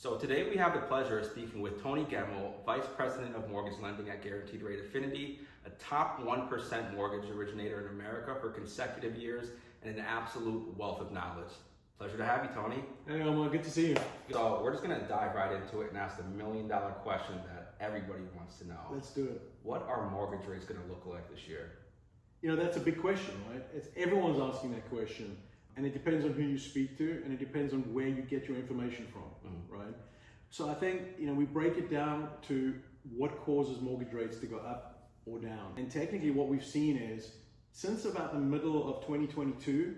So today we have the pleasure of speaking with Tony Gemmell, Vice President of Mortgage Lending at Guaranteed Rate Affinity, a top 1% mortgage originator in America for consecutive years, and an absolute wealth of knowledge. Pleasure to have you, Tony. Hey, Omar, good to see you. So we're just going to dive right into it and ask the million-dollar question that everybody wants to know. Let's do it. What are mortgage rates going to look like this year? You know, that's a big question, right? Everyone's asking that question. And it depends on who you speak to, and it depends on where you get your information from, right? So I think, we break it down to what causes mortgage rates to go up or down. And technically what we've seen is, since about the middle of 2022,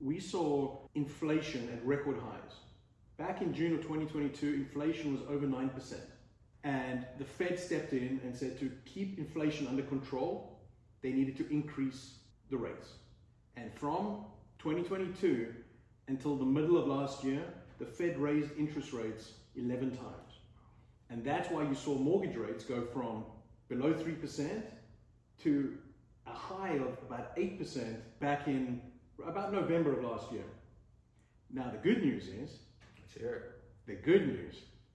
we saw inflation at record highs. Back in June of 2022, inflation was over 9%. And the Fed stepped in and said to keep inflation under control, they needed to increase the rates. And from 2022 until the middle of last year, the Fed raised interest rates 11 times. And that's why you saw mortgage rates go from below 3% to a high of about 8% back in about November of last year. Now the good news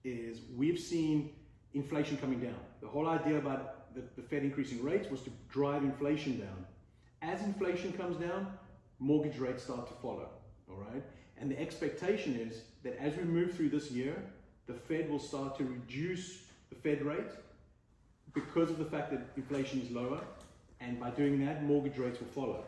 is, we've seen inflation coming down. The whole idea about the Fed increasing rates was to drive inflation down. As inflation comes down, mortgage rates start to follow, all right? And the expectation is that as we move through this year, the Fed will start to reduce the Fed rate because of the fact that inflation is lower, and by doing that, mortgage rates will follow.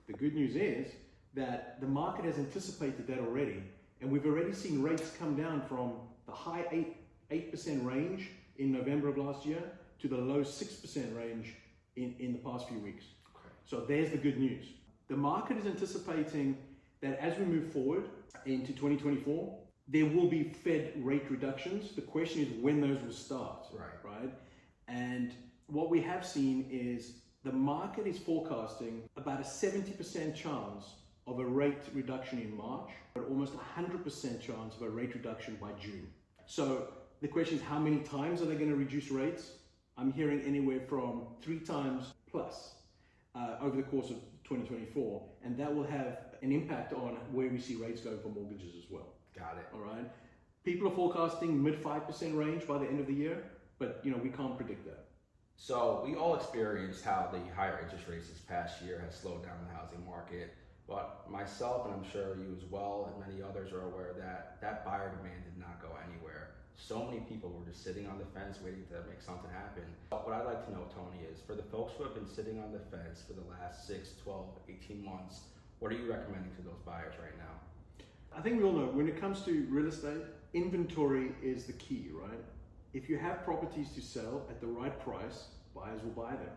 The good news is that the market has anticipated that already, and we've already seen rates come down from the high 8% range in November of last year to the low 6% range in the past few weeks. Okay. So there's the good news. The market is anticipating that as we move forward into 2024, there will be Fed rate reductions. The question is when those will start, right? And what we have seen is the market is forecasting about a 70% chance of a rate reduction in March, but almost 100% chance of a rate reduction by June. So the question is, how many times are they going to reduce rates? I'm hearing anywhere from 3 times plus over the course of 2024, and that will have an impact on where we see rates going for mortgages as well. Got it. All right. People are forecasting mid 5% range by the end of the year, but we can't predict that. So we all experienced how the higher interest rates this past year has slowed down the housing market. But myself, and I'm sure you as well, and many others are aware that buyer demand did not go anywhere. So many people were just sitting on the fence waiting to make something happen. What I'd like to know, Tony, is for the folks who have been sitting on the fence for the last 6, 12, 18 months, what are you recommending to those buyers right now? I think we all know when it comes to real estate, inventory is the key, right? If you have properties to sell at the right price, buyers will buy them.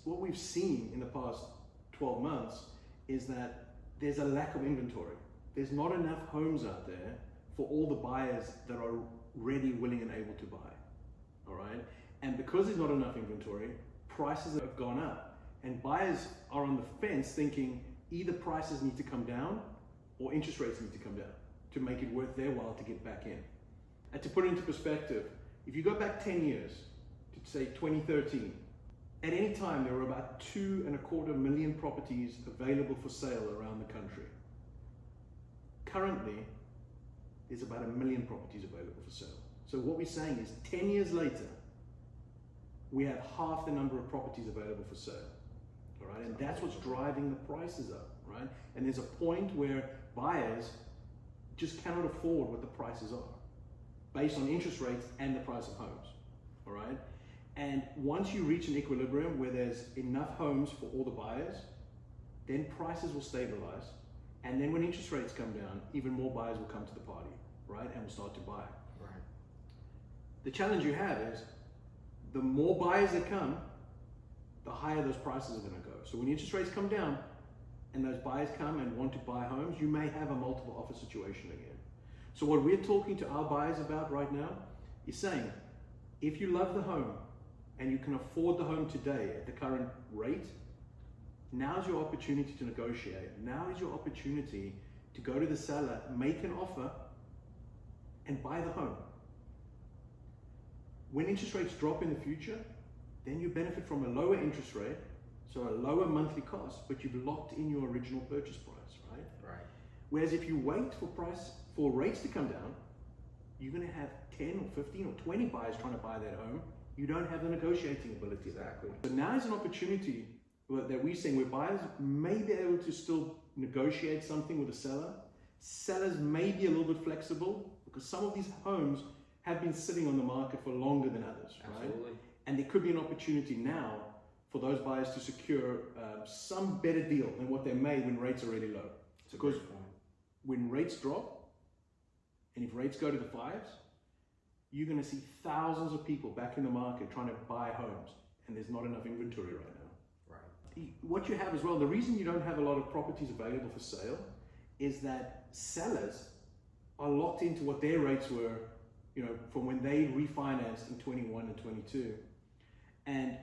What we've seen in the past 12 months is that there's a lack of inventory. There's not enough homes out there for all the buyers that are ready, willing, and able to buy, all right? And because there's not enough inventory, prices have gone up. And buyers are on the fence thinking either prices need to come down or interest rates need to come down to make it worth their while to get back in. And to put it into perspective, if you go back 10 years, to say 2013, at any time there were about 2.25 million properties available for sale around the country. Currently, there's about 1 million properties available for sale. So what we're saying is 10 years later, we have half the number of properties available for sale, all right? And that's what's driving the prices up, right? And there's a point where buyers just cannot afford what the prices are based on interest rates and the price of homes, all right? And once you reach an equilibrium where there's enough homes for all the buyers, then prices will stabilize. And then when interest rates come down, even more buyers will come to the party, right? And will start to buy. Right. The challenge you have is the more buyers that come, the higher those prices are going to go. So when interest rates come down and those buyers come and want to buy homes, you may have a multiple offer situation again. So what we're talking to our buyers about right now is saying, if you love the home and you can afford the home today at the current rate, now's your opportunity to negotiate. Now is your opportunity to go to the seller, make an offer, and buy the home. When interest rates drop in the future, then you benefit from a lower interest rate, so a lower monthly cost, but you've locked in your original purchase price, right? Right. Whereas if you wait for rates to come down, you're going to have 10 or 15 or 20 buyers trying to buy that home. You don't have the negotiating ability. Exactly. But now is an opportunity that we're seeing where buyers may be able to still negotiate something with the seller. Sellers may be a little bit flexible because some of these homes have been sitting on the market for longer than others, right? Absolutely. And there could be an opportunity now for those buyers to secure some better deal than what they made when rates are really low. Because when rates drop, and if rates go to the fives, you're going to see thousands of people back in the market trying to buy homes, and there's not enough inventory right now. Right. What you have as well, the reason you don't have a lot of properties available for sale is that sellers are locked into what their rates were, from when they refinanced in 21 and 22, and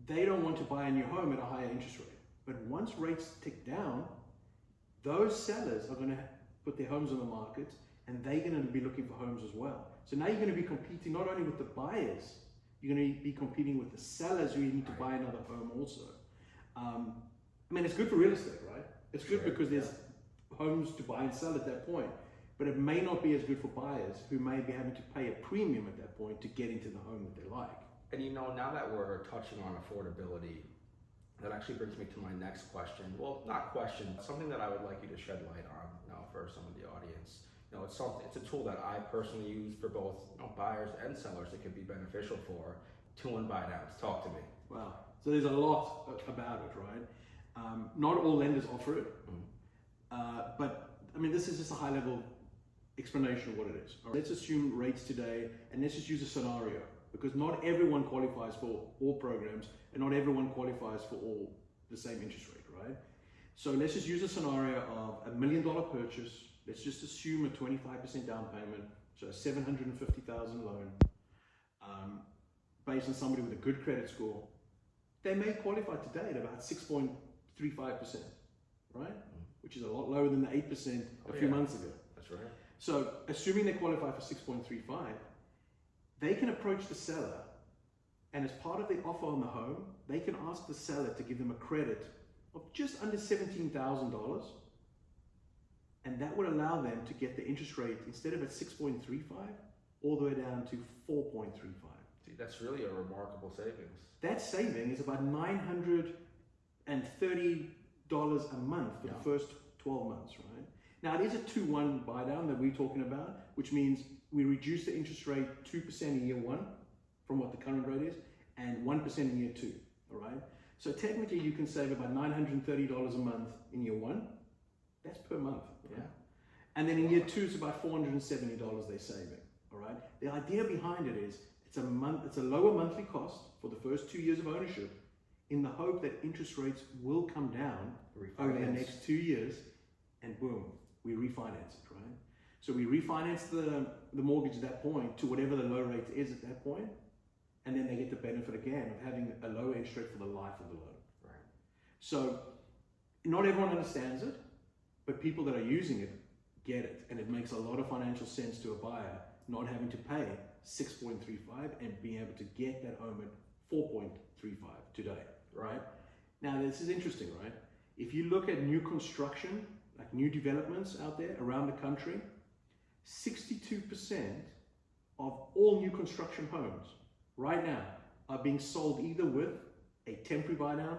they don't want to buy a new home at a higher interest rate. But once rates tick down, those sellers are going to put their homes on the market, and they're going to be looking for homes as well. So now you're going to be competing not only with the buyers, you're going to be competing with the sellers who need to buy another home also. It's good for real estate, right? It's good because there's homes to buy and sell at that point, but it may not be as good for buyers who may be having to pay a premium at that point to get into the home that they like. And now that we're touching on affordability, that actually brings me to my next question. Well, not question, something that I would like you to shed light on for some of the audience. It's a tool that I personally use for both buyers and sellers. It can be beneficial for 2-1 buy downs. Talk to me. Wow. So there's a lot about it, right? Not all lenders offer it, but this is just a high level explanation of what it is. Let's assume rates today, and let's just use a scenario, because not everyone qualifies for all programs, and not everyone qualifies for all the same interest rate, right? So let's just use a scenario of $1 million purchase. Let's just assume a 25% down payment, so a $750,000 loan, based on somebody with a good credit score. They may qualify today at about 6.35%, right? Which is a lot lower than the 8% a few months ago. That's right. So assuming they qualify for 6.35, they can approach the seller, and as part of the offer on the home, they can ask the seller to give them a credit of just under $17,000, and that would allow them to get the interest rate, instead of at 6.35, all the way down to 4.35. See, that's really a remarkable savings. That saving is about $930 a month for the first 12 months, right? Now, it is a 2-1 buy down that we're talking about, which means we reduce the interest rate 2% in year 1 from what the current rate is, and 1% in year 2, all right? So technically you can save about $930 a month in year 1. That's per month, right? Yeah. And then in year 2, it's about $470 they're saving, all right? The idea behind it is it's a lower monthly cost for the first 2 years of ownership, in the hope that interest rates will come down over the next 2 years, and boom, we refinance it, right? So we refinance the mortgage at that point to whatever the low rate is at that point, and then they get the benefit again of having a lower interest rate for the life of the loan. Right. So not everyone understands it, but people that are using it get it, and it makes a lot of financial sense to a buyer not having to pay 6.35 and being able to get that home at 4.35 today, right? Now this is interesting, right? If you look at new construction, like new developments out there around the country, 62% of all new construction homes right now are being sold either with a temporary buy down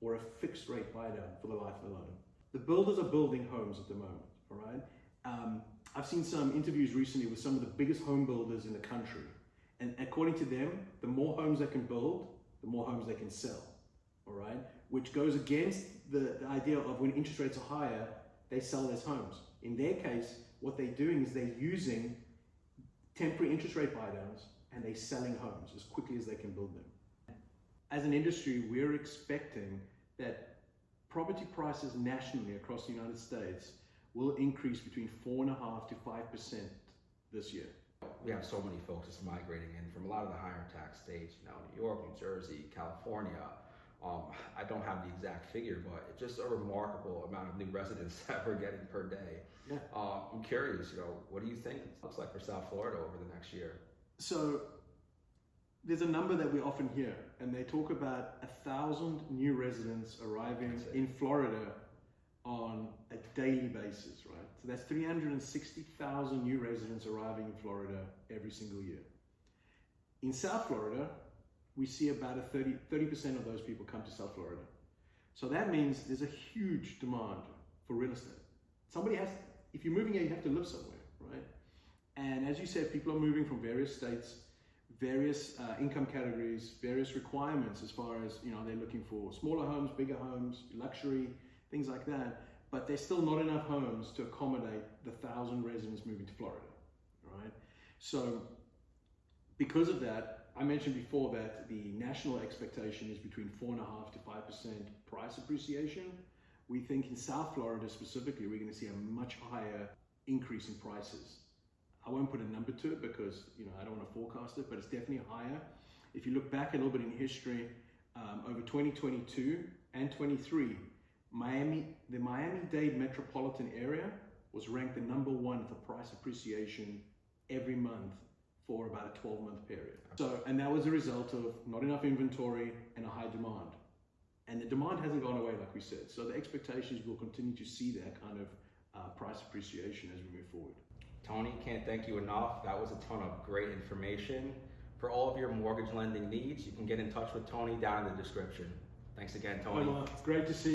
or a fixed rate buy down for the life of the loan. The builders are building homes at the moment, all right? I've seen some interviews recently with some of the biggest home builders in the country, and according to them, the more homes they can build, the more homes they can sell, all right? Which goes against the idea of when interest rates are higher, they sell less homes. In their case, what they're doing is they're using temporary interest rate buy downs, and they're selling homes as quickly as they can build them. As an industry, we're expecting that property prices nationally across the United States will increase between 4.5% to 5% this year. We have so many folks just migrating in from a lot of the higher tax states, New York, New Jersey, California. I don't have the exact figure, but it's just a remarkable amount of new residents that we're getting per day. Yeah. I'm curious, what do you think it looks like for South Florida over the next year? So there's a number that we often hear, and they talk about 1,000 new residents arriving in Florida on a daily basis, right? So that's 360,000 new residents arriving in Florida every single year. In South Florida, we see about 30% of those people come to South Florida. So that means there's a huge demand for real estate. If you're moving here, you have to live somewhere, right? And as you said, people are moving from various states, various income categories, various requirements as far as, they're looking for smaller homes, bigger homes, luxury, things like that. But there's still not enough homes to accommodate the 1,000 residents moving to Florida, right? So because of that, I mentioned before that the national expectation is between 4.5% to 5% price appreciation. We think in South Florida specifically, we're going to see a much higher increase in prices. I won't put a number to it because I don't want to forecast it, but it's definitely higher. If you look back a little bit in history, over 2022 and 23, the Miami-Dade metropolitan area was ranked the #1 for price appreciation every month for about a 12-month period. And that was a result of not enough inventory and a high demand. And the demand hasn't gone away, like we said. So the expectations will continue to see that kind of price appreciation as we move forward. Tony, can't thank you enough. That was a ton of great information. For all of your mortgage lending needs, you can get in touch with Tony down in the description. Thanks again, Tony. Omar, great to see you.